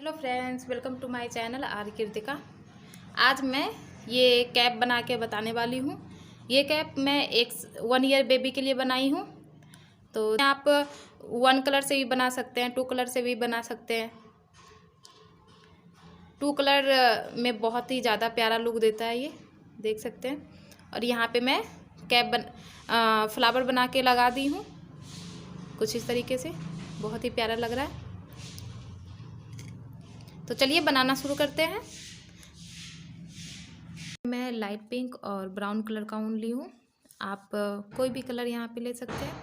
Hello friends, welcome to my channel are Kritika. आज मैं ये कैप बना के बताने वाली हूँ। ये कैप मैं एक 1 ईयर बेबी के लिए बनाई हूँ। तो आप 1 कलर से भी बना सकते हैं, 2 कलर से भी बना सकते हैं। 2 कलर में बहुत ही ज़्यादा प्यारा लुक देता है, ये देख सकते हैं। और यहाँ पे मैं कैप फ्लावर बना के लगा दी हूँ कुछ इस तरीके से, बहुत ही प्यारा लग रहा है। तो चलिए बनाना शुरू करते हैं। मैं लाइट पिंक और ब्राउन कलर का ऊन ली हूँ। आप कोई भी कलर यहाँ पे ले सकते हैं।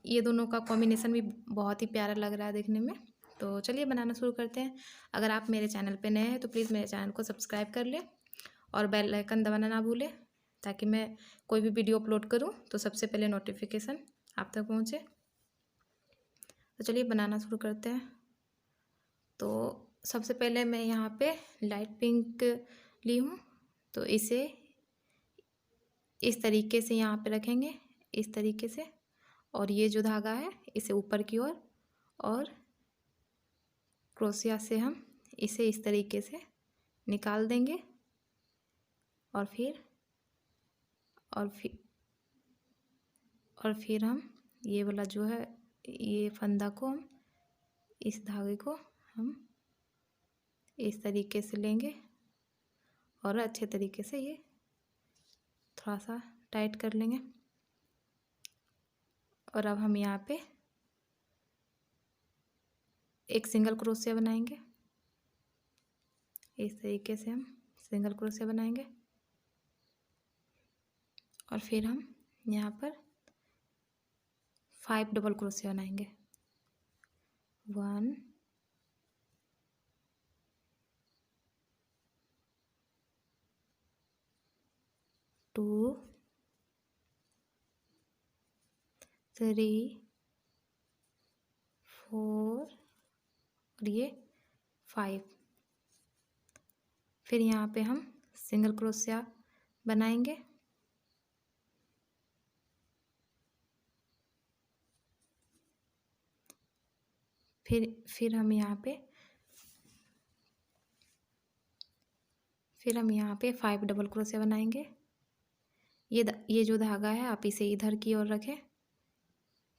ये दोनों का कॉम्बिनेशन भी बहुत ही प्यारा लग रहा है देखने में। तो चलिए बनाना शुरू करते हैं। अगर आप मेरे चैनल पे नए हैं तो प्लीज़ मेरे चैनल को सब्सक्राइब कर लें और बेल आइकन दबाना ना भूलें, ताकि मैं कोई भी वीडियो अपलोड करूँ तो सबसे पहले नोटिफिकेशन आप तक पहुँचे। तो चलिए बनाना शुरू करते हैं। तो सबसे पहले मैं यहाँ पे लाइट पिंक ली हूँ, तो इसे इस तरीके से यहाँ पे रखेंगे, इस तरीके से। और ये जो धागा है इसे ऊपर की ओर और क्रोशिया से हम इसे इस तरीके से निकाल देंगे। और फिर हम ये वाला जो है, ये फंदा को हम इस धागे को हम इस तरीके से लेंगे और अच्छे तरीके से ये थोड़ा सा टाइट कर लेंगे। और अब हम यहाँ पे एक सिंगल क्रोशिया बनाएंगे। इस तरीके से हम सिंगल क्रोशिया बनाएंगे और फिर हम यहाँ पर 5 डबल क्रोशिया बनाएंगे। 1 2 3 4 और ये 5। फिर यहाँ पे हम सिंगल क्रोशिया बनाएंगे। फिर हम यहाँ पे 5 डबल क्रोशिया बनाएंगे। ये जो धागा है आप इसे इधर की ओर रखें,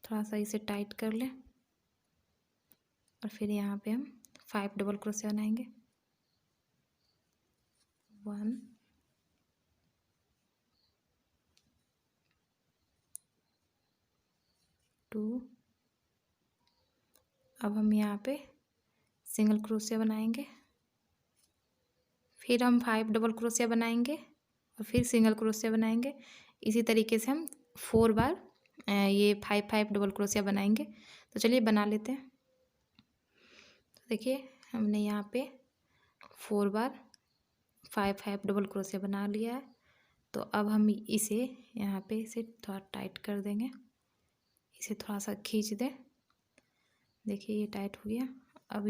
थोड़ा सा इसे टाइट कर लें। और फिर यहाँ पे हम 5 डबल क्रोशिया बनाएंगे। 1 2। अब हम यहाँ पे सिंगल क्रोशिया बनाएंगे। फिर हम 5 डबल क्रोशिया बनाएंगे और फिर सिंगल क्रोशिया बनाएंगे। इसी तरीके से हम 4 बार ये 5 डबल क्रोशिया बनाएंगे। तो चलिए बना लेते हैं। तो देखिए हमने यहाँ पे 4 बार 5 डबल क्रोशिया बना लिया है। तो अब हम इसे यहाँ पे इसे थोड़ा टाइट कर देंगे, इसे थोड़ा सा खींच दें। देखिए ये टाइट हो गया। अब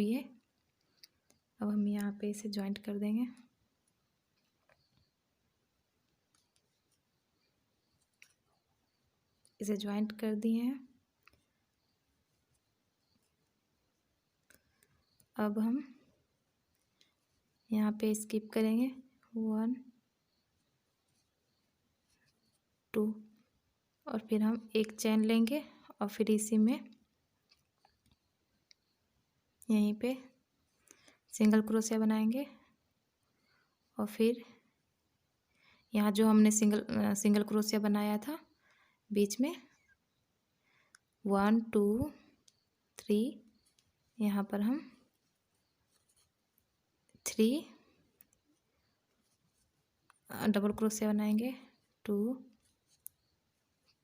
हम यहाँ पे इसे जॉइंट कर देंगे। इसे जॉइंट कर दिए हैं। अब हम यहाँ पे स्किप करेंगे 1 2 और फिर हम एक चेन लेंगे और फिर इसी में यहीं पे सिंगल क्रोशिया बनाएंगे। और फिर यहाँ जो हमने सिंगल क्रोशिया बनाया था बीच में 1 2 3, यहाँ पर हम 3 डबल क्रोशिया बनाएंगे 2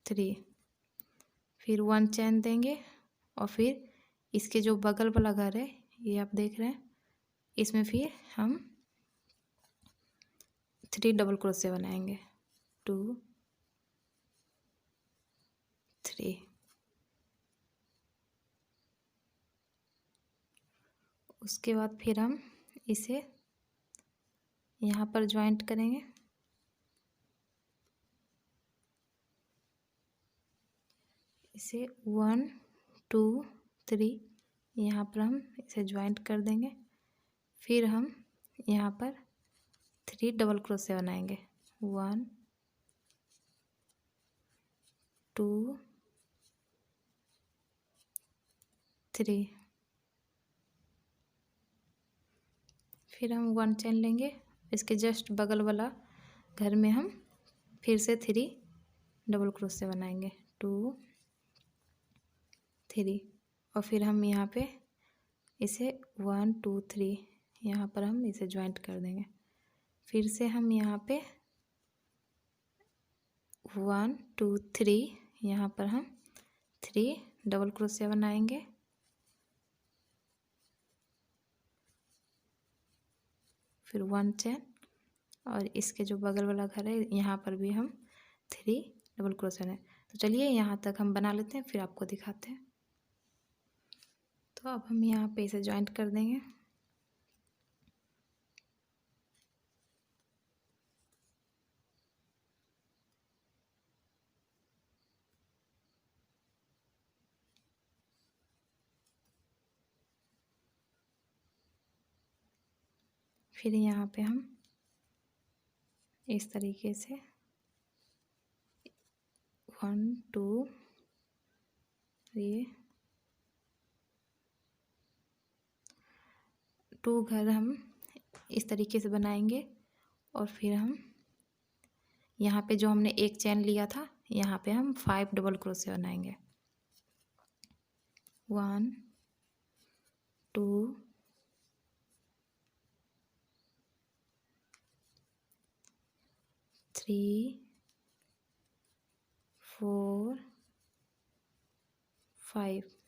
3। फिर 1 चेन देंगे और फिर इसके जो बगल वाला घर है ये आप देख रहे हैं, इसमें फिर हम 3 डबल क्रोशिया बनाएंगे 2 3। उसके बाद फिर हम इसे यहाँ पर ज्वाइंट करेंगे। इसे 1 2 3 यहाँ पर हम इसे ज्वाइंट कर देंगे। फिर हम यहाँ पर 3 डबल क्रोशे बनाएंगे। 1 2 3। फिर हम 1 चेन लेंगे, इसके जस्ट बगल वाला घर में हम फिर से 3 डबल क्रोशे बनाएंगे। 2 3 और फिर हम यहाँ पे इसे 1 2 3 यहाँ पर हम इसे ज्वाइंट कर देंगे। फिर से हम यहाँ पे 1 2 3 यहाँ पर हम 3 डबल क्रोशे बनाएंगे। फिर 1 चेन और इसके जो बगल वाला घर है यहाँ पर भी हम 3 डबल क्रोशे बनाए। तो चलिए यहाँ तक हम बना लेते हैं, फिर आपको दिखाते हैं। तो अब हम यहाँ पे इसे ज्वाइंट कर देंगे। फिर यहाँ पे हम इस तरीके से 1 2 3 2 घर हम इस तरीके से बनाएंगे और फिर हम यहाँ पे जो हमने एक चेन लिया था यहाँ पे हम 5 डबल क्रोशे बनाएंगे। 1 2 3 4 5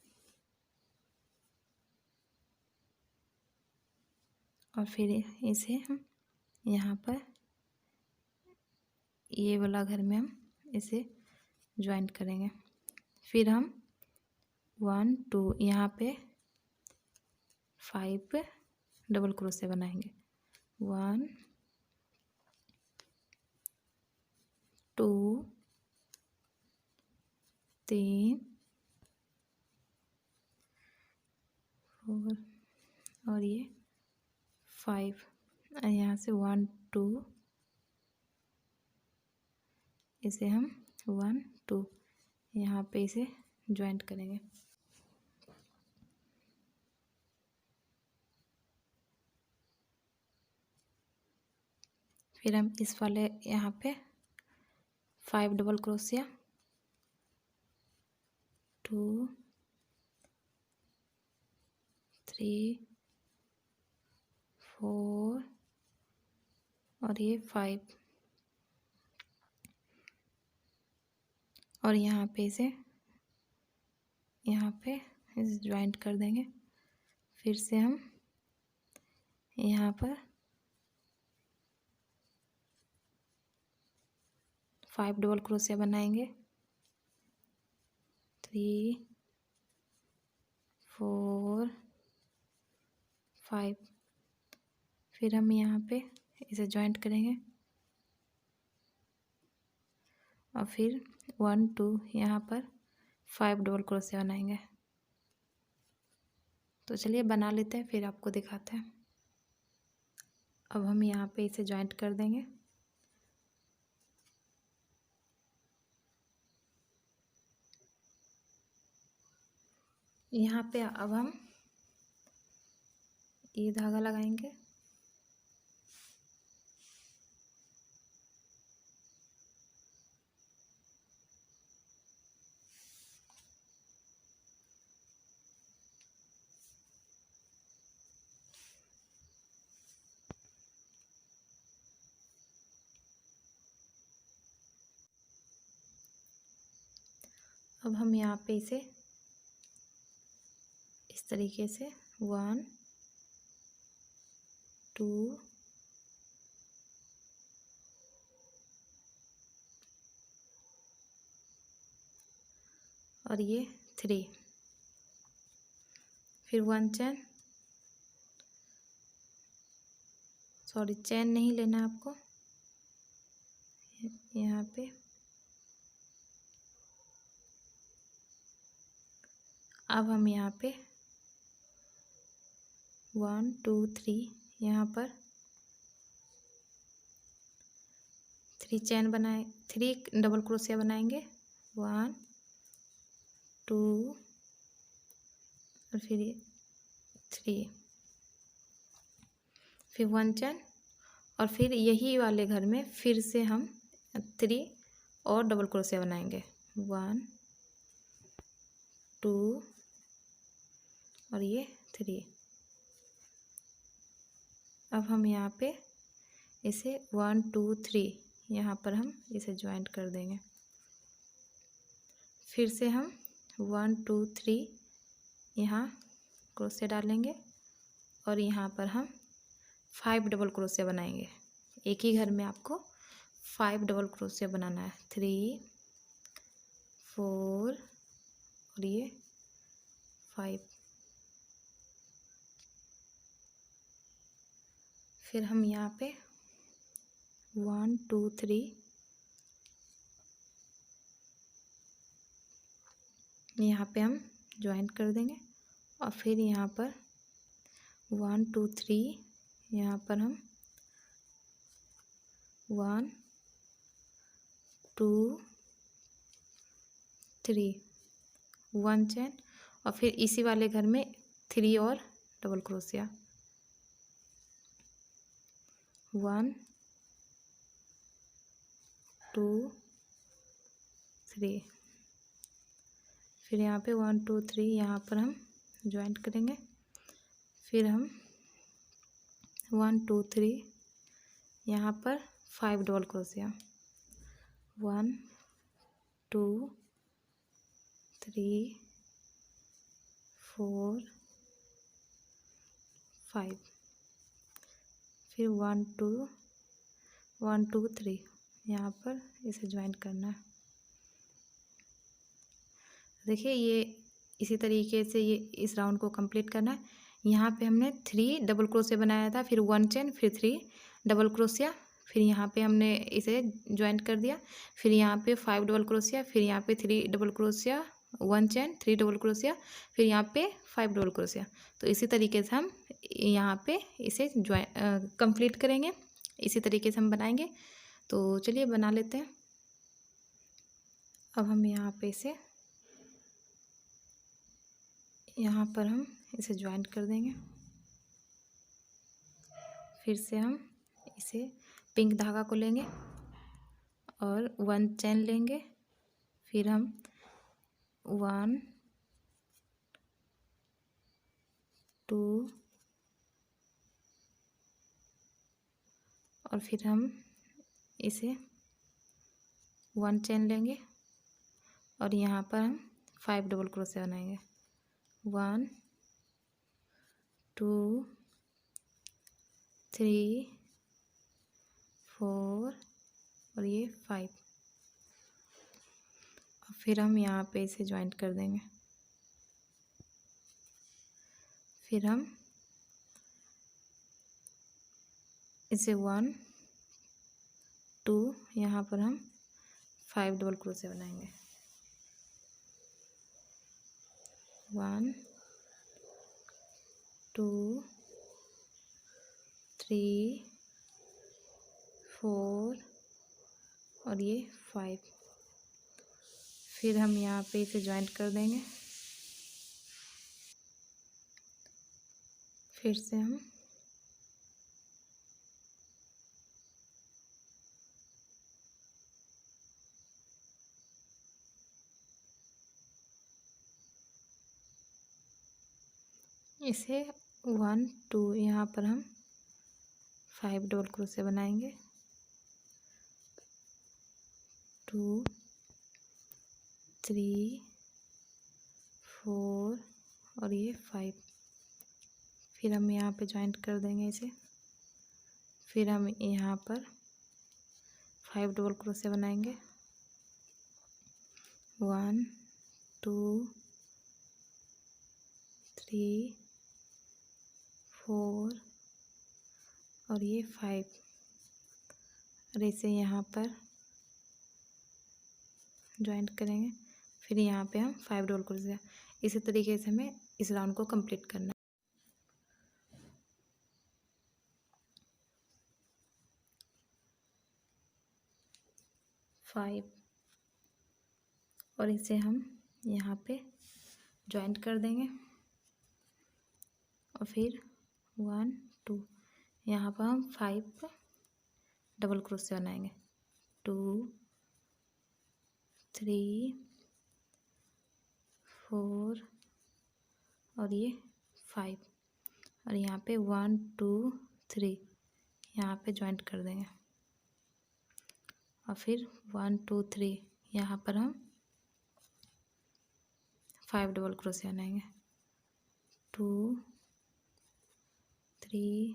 और फिर इसे हम यहाँ पर ये वाला घर में हम इसे ज्वाइंट करेंगे। फिर हम 1 2 यहाँ पे 5 डबल क्रोशे बनाएंगे। 1 2 3 4 और ये 5 और यहाँ से 1 2 इसे हम 1 2 यहाँ पे इसे ज्वाइंट करेंगे। फिर हम इस वाले यहाँ पे 5 डबल क्रोशिया 2 3 4 और ये 5 और यहाँ पे इसे ज्वाइंट कर देंगे। फिर से हम यहाँ पर 5 डबल क्रोशिया बनाएंगे। 3 4 5 फिर हम यहाँ पे इसे ज्वाइंट करेंगे और फिर 1 2 यहाँ पर 5 डबल क्रोशिया बनाएंगे। तो चलिए बना लेते हैं, फिर आपको दिखाते हैं। अब हम यहाँ पे इसे ज्वाइंट कर देंगे। यहाँ पे अब हम ये धागा लगाएंगे। अब हम यहाँ पे इसे इस तरीके से 1 2 और ये 3 फिर 1 चेन, सॉरी चेन नहीं लेना आपको, यहाँ पे अब हम यहाँ पे 1 2 3 यहाँ पर 3 चेन बनाए, 3 डबल क्रोशिया बनाएंगे। 1 2 और फिर ये 3, फिर 1 चेन, और फिर यही वाले घर में फिर से हम 3 और डबल क्रोशिया बनाएंगे। 1 2 और ये 3। अब हम यहाँ पे इसे 1 2 3 यहाँ पर हम इसे ज्वाइंट कर देंगे। फिर से हम 1 2 3 यहाँ क्रोशिया डालेंगे और यहाँ पर हम 5 डबल क्रोशिया बनाएंगे। एक ही घर में आपको 5 डबल क्रोशिया बनाना है। 3 4 और ये 5। फिर हम यहाँ पे 1 2 3 यहाँ पे हम ज्वाइंट कर देंगे और फिर यहाँ पर 1 2 3 यहाँ पर हम 1 2 3 1 चेन, और फिर इसी वाले घर में 3 और डबल क्रोशिया। 1 2 3, फिर यहाँ पे 1 2 3 यहाँ पर हम ज्वाइंट करेंगे। फिर हम 1 2 3 यहाँ पर 5 डबल क्रोशिया। 1 2 3 4 5, फिर 1 2 3 यहाँ पर इसे ज्वाइंट करना है। देखिए ये इसी तरीके से ये इस राउंड को कंप्लीट करना है। यहाँ पे हमने 3 डबल क्रोशिया बनाया था, फिर 1 चेन, फिर 3 डबल क्रोशिया, फिर यहाँ पे हमने इसे ज्वाइंट कर दिया। फिर यहाँ पे 5 डबल क्रोशिया, फिर यहाँ पे 3 double crochet, 1 chain, 3 double crochet, फिर यहाँ पे 5 डबल क्रोशिया। तो इसी तरीके से हम यहाँ पे इसे कंप्लीट करेंगे। इसी तरीके से हम बनाएंगे। तो चलिए बना लेते हैं। अब हम यहाँ पे इसे यहाँ पर हम इसे ज्वाइंट कर देंगे। फिर से हम इसे पिंक धागा को लेंगे और 1 चेन लेंगे। फिर हम 1 2 और फिर हम इसे 1 चेन लेंगे और यहाँ पर हम 5 डबल क्रोशिया बनाएंगे। 1 2 3 4 और ये 5, और फिर हम यहाँ पे इसे ज्वाइंट कर देंगे। फिर हम इसे 1 2 यहाँ पर हम 5 डबल क्रोशिया बनाएंगे। 1 2 3 4 और ये 5, फिर हम यहाँ पे इसे ज्वाइंट कर देंगे। फिर से हम इसे 1 2 यहाँ पर हम 5 डबल क्रोशिया बनाएंगे। 2 3 4 और ये 5, फिर हम यहाँ पे ज्वाइंट कर देंगे इसे। फिर हम यहाँ पर 5 डबल क्रोशिया बनाएंगे। 1 2 3 4 और ये 5, और इसे यहाँ पर ज्वाइंट करेंगे। फिर यहाँ पे हम 5 डबल क्रोशिया। इसी तरीके से हमें इस राउंड को कंप्लीट करना है। 5 और इसे हम यहाँ पे जॉइंट कर देंगे और फिर 1 2 यहाँ पर हम 5 डबल क्रोशे बनाएंगे 2 3 4 और ये 5 और यहाँ पे 1 2 3 यहाँ पे जॉइंट कर देंगे और फिर 1 2 3 यहाँ पर हम 5 डबल क्रोशे बनाएंगे 2 3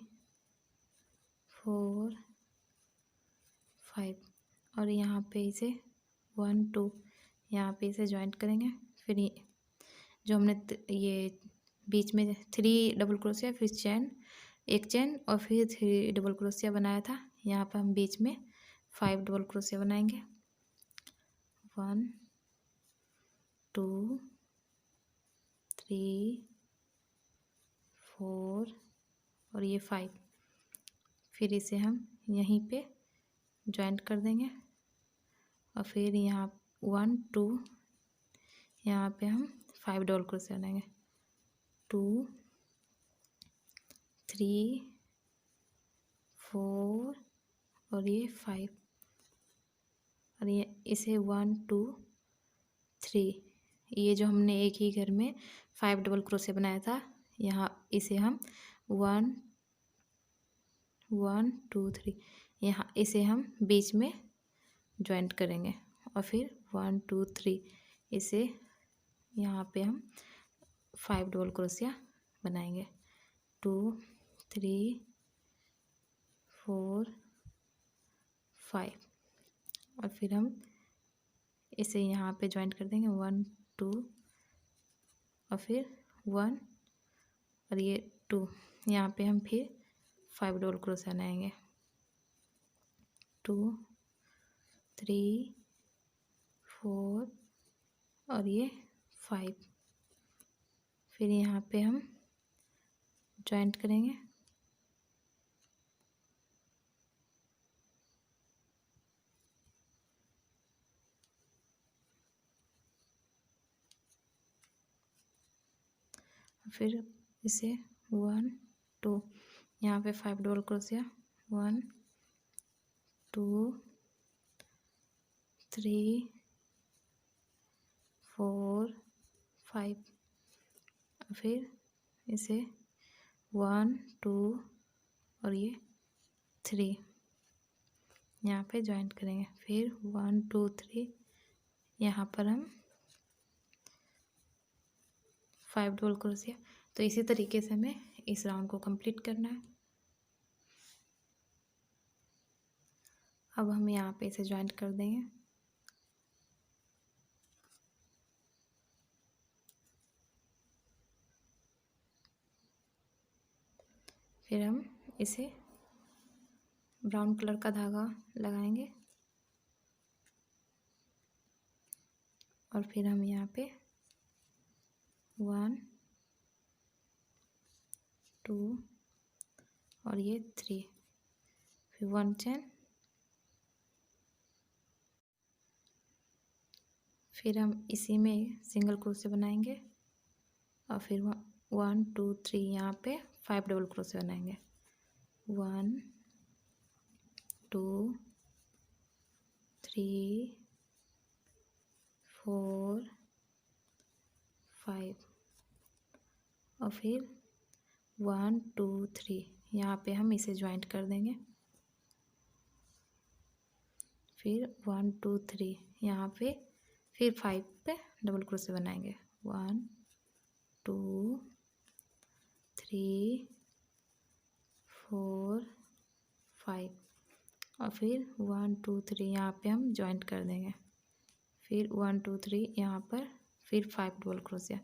4 5 और यहाँ पे इसे 1 2 यहाँ पे इसे जॉइंट करेंगे। फिर ये जो हमने ये बीच में 3 डबल क्रोशिया फिर चैन एक चैन और फिर 3 डबल क्रोशिया बनाया था, यहाँ पर हम बीच में 5 डबल क्रोशिया बनाएंगे 1 2 3 4 और ये 5 फिर इसे हम यहीं पे जॉइंट कर देंगे और फिर यहाँ 1 2 यहाँ पे हम 5 डबल क्रोशिया बनाएंगे 2 3 4 और ये 5 और ये इसे 1 2 3 ये जो हमने एक ही घर में 5 डबल क्रोशिया बनाया था, यहाँ इसे हम 1 1 2 3 यहाँ इसे हम बीच में जॉइंट करेंगे और फिर 1 2 3 इसे यहाँ पे हम 5 डबल क्रोशिया बनाएंगे 2 3 4 5 और फिर हम इसे यहाँ पे जॉइंट कर देंगे 1 2 और फिर 1 और ये 2 यहाँ पे हम फिर 5 डबल क्रोशिया बनाएंगे 2 3 4 और ये 5 फिर यहाँ पे हम जॉइंट करेंगे फिर इसे 1 2 यहाँ पे 5 डबल क्रोशिया 1 2 3 4 5 फिर इसे 1 2 और ये 3 यहाँ पे जॉइंट करेंगे फिर 1 2 3 यहाँ पर हम 5 डबल क्रोशिया। तो इसी तरीके से हमें इस राउंड को कंप्लीट करना है। अब हम यहाँ पे इसे जॉइंट कर देंगे फिर हम इसे ब्राउन कलर का धागा लगाएंगे और फिर हम यहाँ पे 1 2 और ये 3 फिर 1 चैन फिर हम इसी में सिंगल क्रोशे बनाएंगे और फिर 1 2 3 यहाँ पे 5 डबल क्रोशे बनाएंगे 1 2 3 4 5 और फिर 1 2 3 यहाँ पे हम इसे ज्वाइंट कर देंगे फिर 1 2 3 यहाँ पे फिर 5 पे डबल क्रोशे बनाएंगे 1 2 3 4 5 और फिर 1 2 3 यहाँ पे हम ज्वाइंट कर देंगे फिर 1 2 3 यहाँ पर फिर 5 डबल क्रोशिया।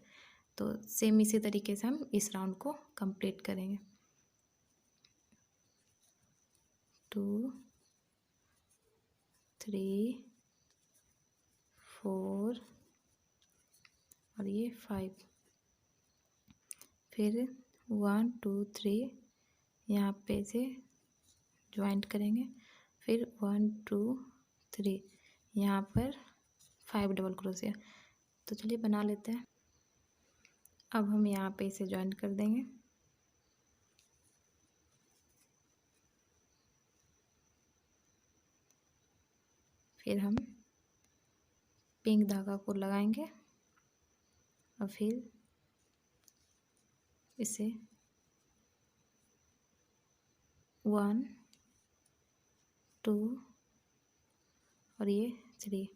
तो सेम इसी तरीके से हम इस राउंड को कंप्लीट करेंगे 2 3 4 और ये 5 फिर 1 2 3 यहाँ पे से ज्वाइंट करेंगे फिर 1 2 3 यहाँ पर 5 डबल क्रोशिया। तो चलिए बना लेते हैं। अब हम यहाँ पे इसे ज्वाइन कर देंगे। फिर हम पिंक धागा को लगाएंगे और फिर इसे 1 2 और ये 3,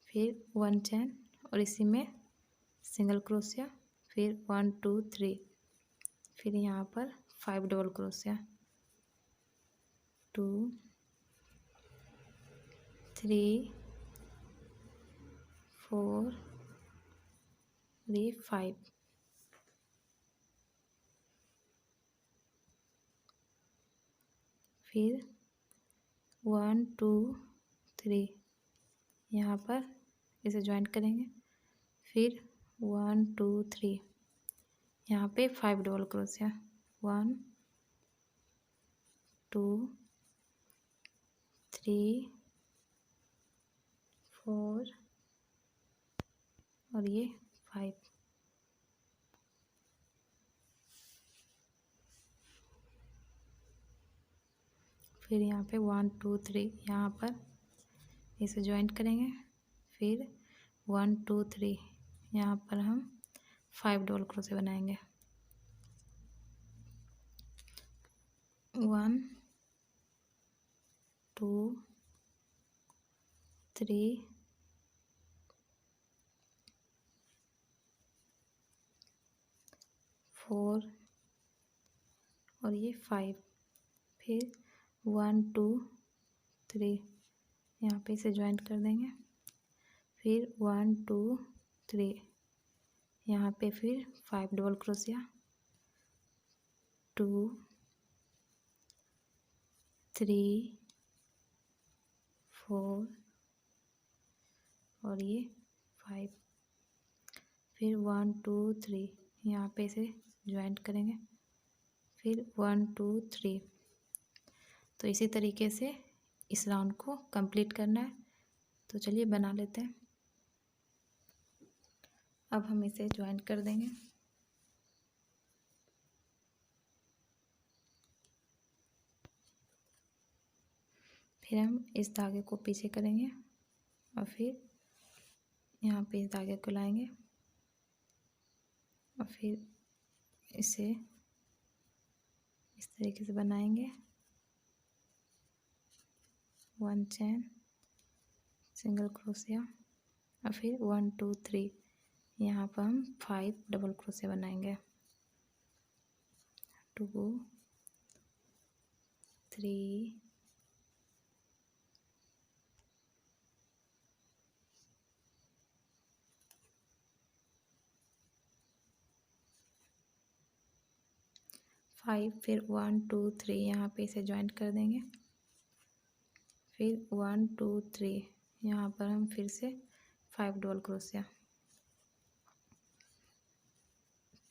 फिर 1 चैन और इसी में सिंगल क्रोशिया, फिर 1 2 3, फिर यहाँ पर 5 डबल क्रोशिया, 2 3 4 और ये 5, फिर 1 2 3 यहाँ पर इसे ज्वाइन करेंगे, फिर 1 2 3 यहाँ पे 5 डबल क्रोशिया, 1 2 3 4 और ये 5, फिर यहाँ पे 1 2 3 यहाँ पर इसे ज्वाइन करेंगे, फिर 1 2 3 यहाँ पर हम 5 डबल क्रोशिया बनाएंगे, 1 2 3 4 और ये 5, फिर 1 2 3 यहाँ पे इसे ज्वाइन कर देंगे, फिर 1 2 3 यहाँ पे फिर 5 डबल क्रोशिया, 2 3 4 और ये 5, फिर 1 2 3 यहाँ पे इसे ज्वाइन करेंगे, फिर 1 2 3। तो इसी तरीके से इस राउंड को कंप्लीट करना है। तो चलिए बना लेते हैं। अब हम इसे ज्वाइन कर देंगे। फिर हम इस धागे को पीछे करेंगे और फिर यहाँ पे इस धागे को लाएंगे और फिर इसे इस तरीके से बनाएंगे, 1 चैन सिंगल क्रोशिया और फिर 1 2 3 यहाँ पर हम 5 डबल क्रोशिया बनाएंगे, 2 3 5, फिर 1 2 3 यहाँ पे इसे ज्वाइन कर देंगे, फिर 1 2 3 यहाँ पर हम फिर से 5 डबल क्रोशिया,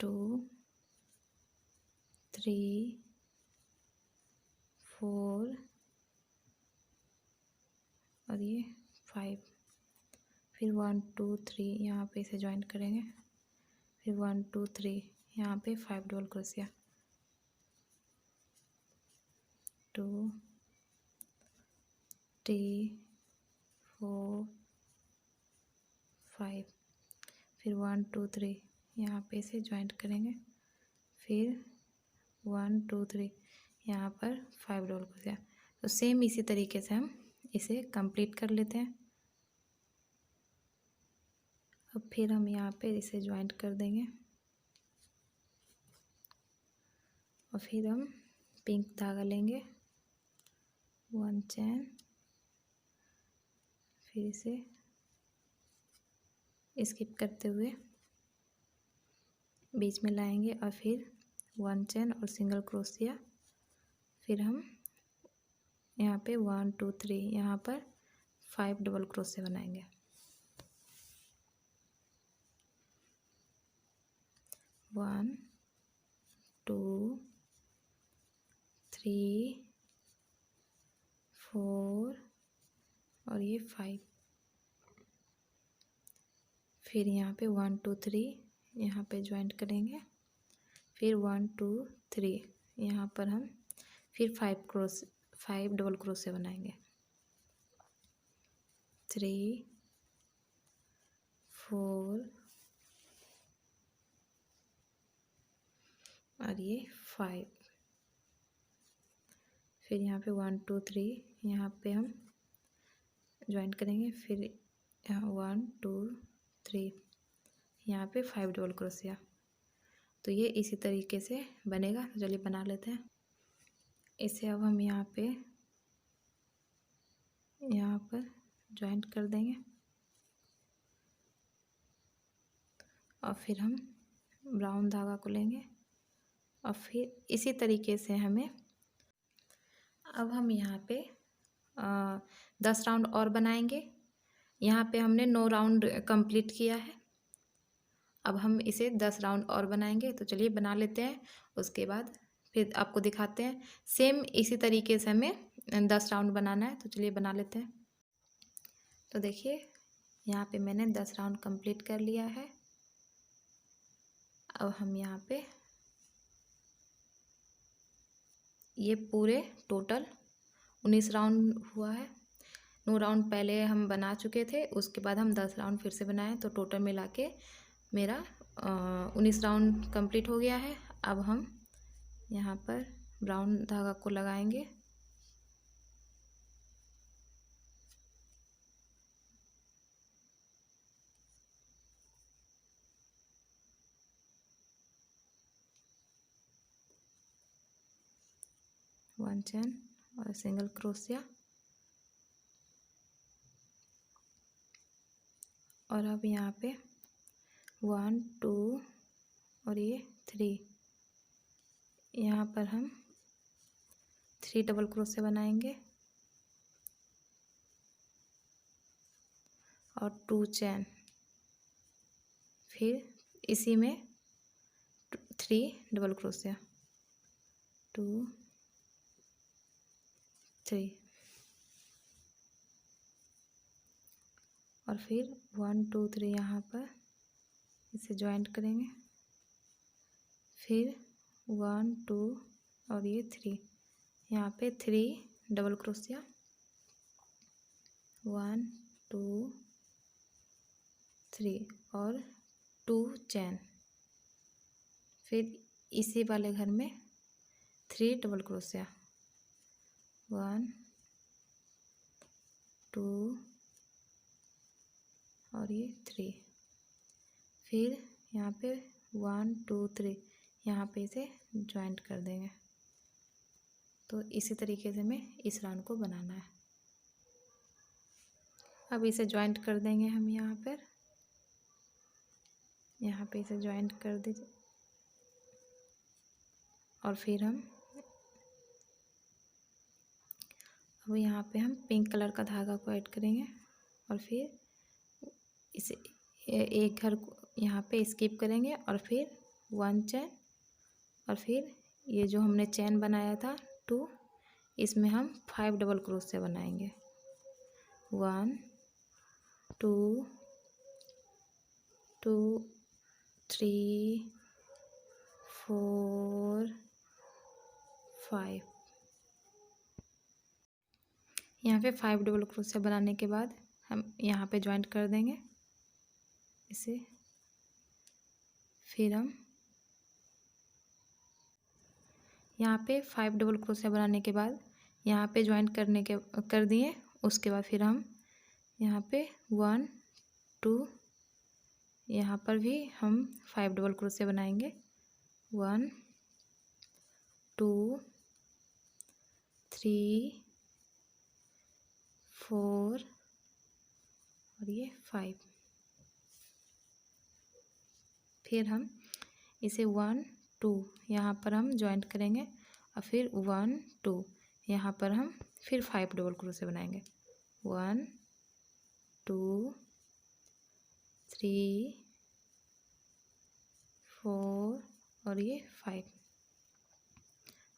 2 3 4 और ये 5, फिर 1 2 3 यहाँ पे इसे ज्वाइन करेंगे, फिर 1 2 3 यहाँ पे 5 डबल क्रोशिया, 2 3 4 5, फिर 1 2 3 यहाँ पे इसे ज्वाइंट करेंगे, फिर 1 2 3 यहाँ पर 5 डबल क्रोशिया। तो सेम इसी तरीके से हम इसे कंप्लीट कर लेते हैं। अब फिर हम यहाँ पे इसे ज्वाइंट कर देंगे और फिर हम पिंक धागा लेंगे, 1 चैन, फिर इसे स्किप करते हुए बीच में लाएंगे और फिर 1 चैन और सिंगल क्रोशिया, फिर हम यहाँ पे 1 2 3 यहाँ पर 5 डबल क्रोशिया बनाएंगे, 1 2 3 4 और ये 5। फिर यहाँ पे 1 2 3 यहाँ पे ज्वाइंट करेंगे, फिर 1 2 3 यहाँ पर हम फिर 5 डबल क्रोशे बनाएंगे। 3 4 और ये 5। फिर यहाँ पे 1 2 3 यहाँ पे हम ज्वाइंट करेंगे, फिर यहाँ 1 2 3 यहाँ पे 5 डबल क्रोशिया। तो ये इसी तरीके से बनेगा। तो चलिए बना लेते हैं इसे। अब हम यहाँ पर ज्वाइंट कर देंगे और फिर हम ब्राउन धागा को लेंगे और फिर इसी तरीके से हमें, अब हम यहाँ पे 10 राउंड और बनाएंगे। यहाँ पे हमने 9 राउंड कंप्लीट किया है। अब हम इसे 10 राउंड और बनाएंगे। तो चलिए बना लेते हैं, उसके बाद फिर आपको दिखाते हैं। सेम इसी तरीके से हमें 10 राउंड बनाना है। तो चलिए बना लेते हैं। तो देखिए यहाँ पे मैंने 10 राउंड कंप्लीट कर लिया है। अब हम यहाँ पे ये पूरे टोटल 19 राउंड हुआ है। 9 राउंड पहले हम बना चुके थे, उसके बाद हम 10 राउंड फिर से बनाए, तो टोटल मिला के मेरा 19 राउंड कंप्लीट हो गया है। अब हम यहाँ पर ब्राउन धागा को लगाएंगे वन चेन और सिंगल क्रोशिया। और अब यहाँ पे 1 2 और ये 3 यहाँ पर हम 3 डबल क्रोशिया बनाएंगे और 2 चेन, फिर इसी में 3 डबल क्रोशिया, 2 3 और फिर 1 2 3 यहाँ पर इसे ज्वाइंट करेंगे, फिर 1 2 और ये 3 यहाँ पे 3 डबल क्रोशिया, 1 2 3 और 2 चेन, फिर इसी वाले घर में 3 डबल क्रोशिया, 1 2 और ये 3, फिर यहाँ पे 1 2 3 यहाँ पे इसे ज्वाइंट कर देंगे। तो इसी तरीके से हमें इस राउंड को बनाना है। अब इसे ज्वाइंट कर देंगे हम यहाँ पे इसे ज्वाइंट कर दीजिए और फिर हम अब यहाँ पे हम पिंक कलर का धागा को ऐड करेंगे और फिर इसे एक घर को यहाँ पे स्किप करेंगे और फिर 1 चेन और फिर ये जो हमने चेन बनाया था 2, इसमें हम 5 डबल क्रोशिया बनाएंगे, 1 2 2 3 4 5। यहाँ पे 5 डबल क्रोशिया बनाने के बाद हम यहाँ पे ज्वाइंट कर देंगे इसे। फिर हम यहाँ पे 5 डबल क्रोशिया बनाने के बाद यहाँ पे ज्वाइंट कर दिए। उसके बाद फिर हम यहाँ पे 1 2 यहाँ पर भी हम 5 डबल क्रोशिया बनाएंगे, 1 2 3 4 और ये 5। फिर हम इसे 1 2 यहाँ पर हम ज्वाइंट करेंगे और फिर 1 2 यहाँ पर हम फिर 5 डबल क्रोशिया बनाएंगे, 1 2 3 4 और ये 5।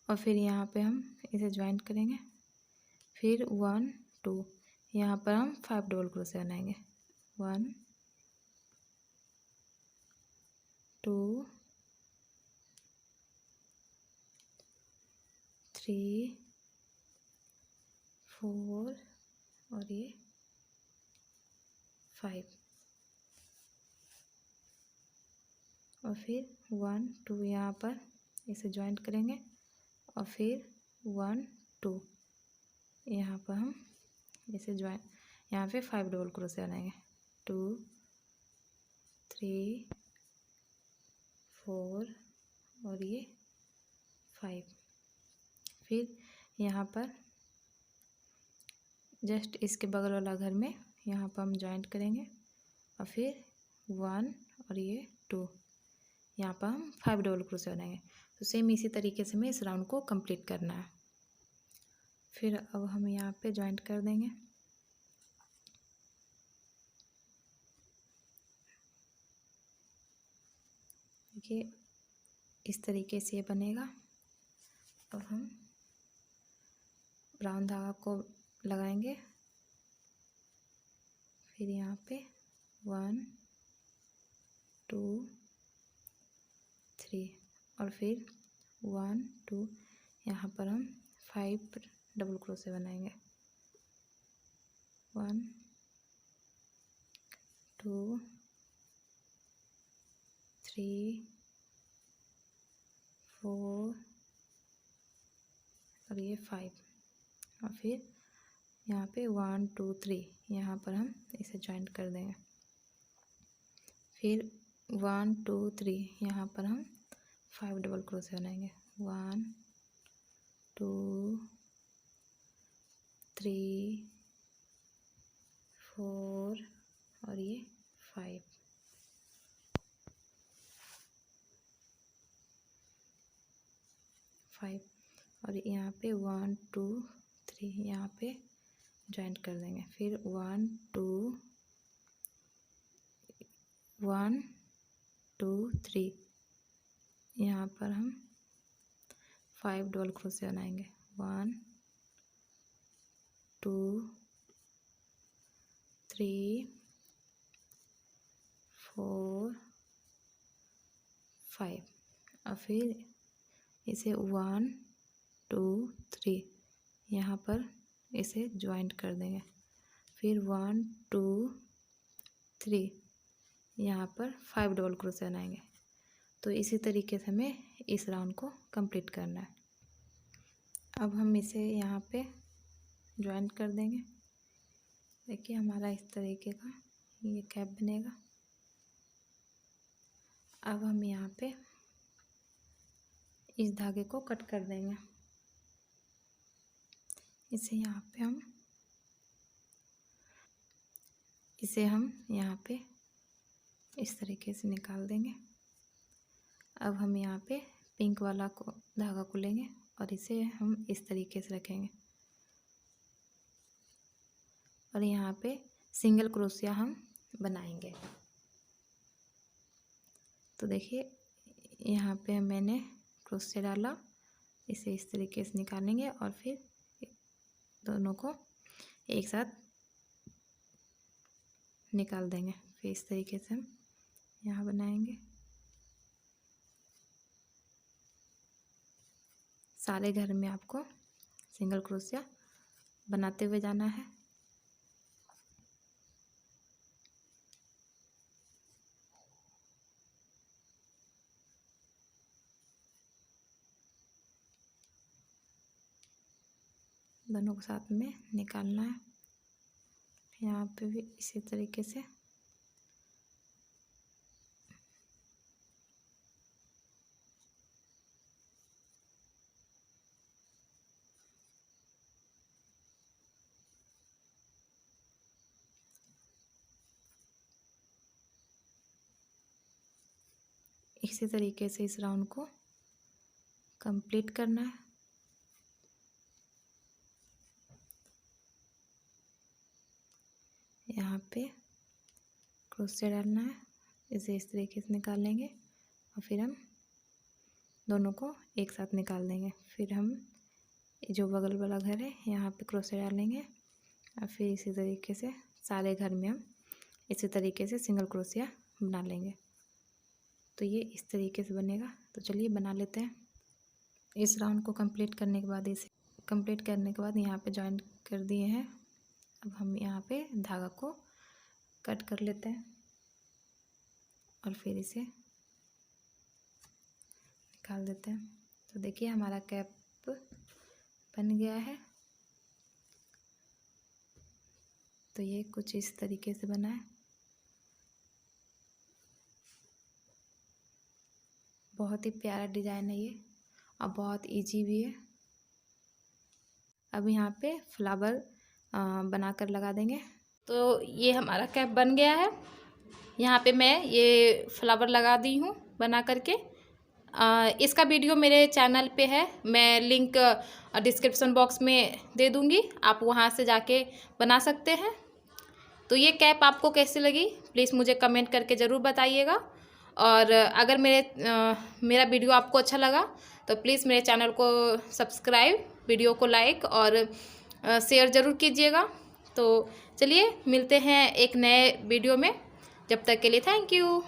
और फिर यहाँ पे हम इसे ज्वाइंट करेंगे, फिर 1 2 यहाँ पर हम 5 डबल क्रोशे बनाएंगे। 1 2 3 4 और ये 5 और फिर 1 2 यहाँ पर इसे ज्वाइंट करेंगे और फिर 1 2 यहाँ पर हम इसे ज्वाइन, यहाँ पे 5 डबल क्रोशे बनाएंगे। 2 3 4 और ये 5। फिर यहाँ पर जस्ट इसके बगल वाला घर में यहाँ पर हम ज्वाइंट करेंगे और फिर 1 और ये 2 यहाँ पर हम 5 डबल क्रोशे बनाएंगे। तो सेम इसी तरीके से हमें इस राउंड को कंप्लीट करना है। फिर अब हम यहाँ पे ज्वाइंट कर देंगे। देखिए इस तरीके से ये बनेगा। अब हम ब्राउन धागा को लगाएंगे, फिर यहाँ पे 1 2 3 और फिर 1 2 यहाँ पर हम 5 डबल क्रोशे बनाएंगे। 1 2 3 4 और ये 5 और फिर यहाँ पे 1 2 3 यहाँ पर हम इसे ज्वाइंट कर देंगे। फिर 1 2 3 यहाँ पर हम 5 डबल क्रोशे बनाएंगे। 1 2 3 4 और ये 5 और यहाँ पे 1 2 3 यहाँ पे ज्वाइंट कर देंगे। फिर 1 2 1 2 3 यहाँ पर हम 5 डबल क्रोशे बनाएंगे। 1 2 3 4 5 और फिर इसे 1 2 3 यहाँ पर इसे ज्वाइंट कर देंगे। फिर 1 2 3 यहाँ पर 5 डबल क्रोशे बनाएंगे। तो इसी तरीके से हमें इस राउंड को कंप्लीट करना है। अब हम इसे यहाँ पे ज्वाइंट कर देंगे। देखिए हमारा इस तरीके का ये कैप बनेगा। अब हम यहाँ पे इस धागे को कट कर देंगे। इसे हम यहाँ पे इस तरीके से निकाल देंगे। अब हम यहाँ पे पिंक वाला धागा को लेंगे और इसे हम इस तरीके से रखेंगे और यहाँ पे सिंगल क्रोशिया हम बनाएंगे। तो देखिए यहाँ पे मैंने क्रोशिया डाला, इसे इस तरीके से निकालेंगे और फिर दोनों को एक साथ निकाल देंगे। फिर इस तरीके से हम यहाँ बनाएंगे। सारे घर में आपको सिंगल क्रोशिया बनाते हुए जाना है। दोनों को साथ में निकालना है। यहाँ पे भी इसी तरीके से इस राउंड को कंप्लीट करना है। यहाँ पे क्रोशिया डालना है, इसे इस तरीके से निकाल लेंगे और फिर हम दोनों को एक साथ निकाल देंगे। फिर हम जो बगल वाला घर है यहाँ पे क्रोशिया डालेंगे और फिर इसी तरीके से सारे घर में हम इसी तरीके से सिंगल क्रोशिया बना लेंगे। तो ये इस तरीके से बनेगा। तो चलिए बना लेते हैं। इस राउंड को कंप्लीट करने के बाद यहाँ पे जॉइन कर दिए हैं। अब हम यहाँ पे धागा को कट कर लेते हैं और फिर इसे निकाल देते हैं। तो देखिए हमारा कैप बन गया है। तो ये कुछ इस तरीके से बना है। बहुत ही प्यारा डिज़ाइन है ये और बहुत इजी भी है। अब यहाँ पे फ्लावर बनाकर लगा देंगे। तो ये हमारा कैप बन गया है। यहाँ पे मैं ये फ्लावर लगा दी हूँ बना करके। इसका वीडियो मेरे चैनल पे है, मैं लिंक डिस्क्रिप्शन बॉक्स में दे दूँगी, आप वहाँ से जाके बना सकते हैं। तो ये कैप आपको कैसी लगी प्लीज़ मुझे कमेंट करके ज़रूर बताइएगा। और अगर मेरा वीडियो आपको अच्छा लगा तो प्लीज़ मेरे चैनल को सब्सक्राइब, वीडियो को लाइक और शेयर ज़रूर कीजिएगा। तो चलिए मिलते हैं एक नए वीडियो में, जब तक के लिए थैंक यू।